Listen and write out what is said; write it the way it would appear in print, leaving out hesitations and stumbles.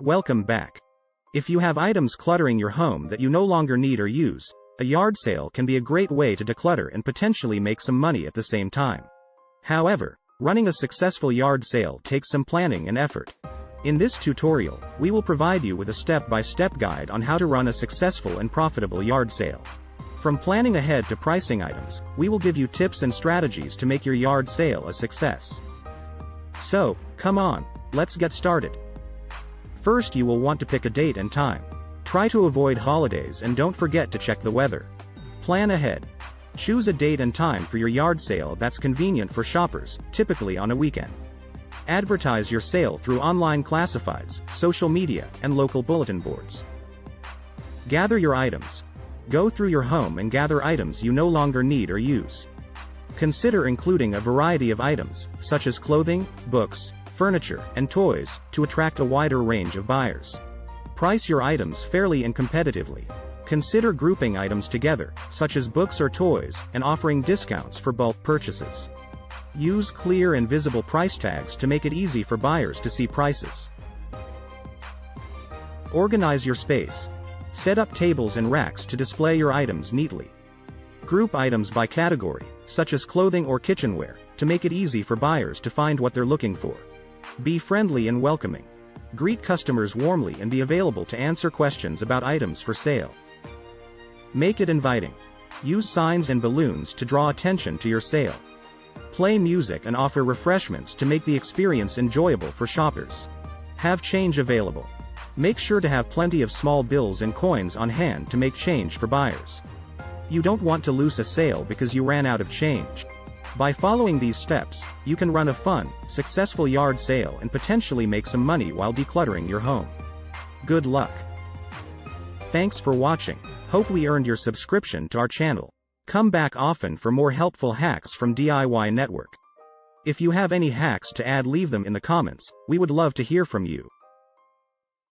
Welcome back. If you have items cluttering your home that you no longer need or use, a yard sale can be a great way to declutter and potentially make some money at the same time. However, running a successful yard sale takes some planning and effort. In this tutorial, we will provide you with a step-by-step guide on how to run a successful and profitable yard sale. From planning ahead to pricing items, we will give you tips and strategies to make your yard sale a success. So, come on, let's get started. First, you will want to pick a date and time. Try to avoid holidays and don't forget to check the weather. Plan ahead. Choose a date and time for your yard sale that's convenient for shoppers, typically on a weekend. Advertise your sale through online classifieds, social media, and local bulletin boards. Gather your items. Go through your home and gather items you no longer need or use. Consider including a variety of items, such as clothing, books, furniture, and toys, to attract a wider range of buyers. Price your items fairly and competitively. Consider grouping items together, such as books or toys, and offering discounts for bulk purchases. Use clear and visible price tags to make it easy for buyers to see prices. Organize your space. Set up tables and racks to display your items neatly. Group items by category, such as clothing or kitchenware, to make it easy for buyers to find what they're looking for. Be friendly and welcoming. Greet customers warmly and be available to answer questions about items for sale. Make it inviting. Use signs and balloons to draw attention to your sale. Play music and offer refreshments to make the experience enjoyable for shoppers. Have change available. Make sure to have plenty of small bills and coins on hand to make change for buyers. You don't want to lose a sale because you ran out of change. By following these steps, you can run a fun, successful yard sale and potentially make some money while decluttering your home. Good luck. Thanks for watching. Hope we earned your subscription to our channel. Come back often for more helpful hacks from DIY Network. If you have any hacks to add, leave them in the comments. We would love to hear from you.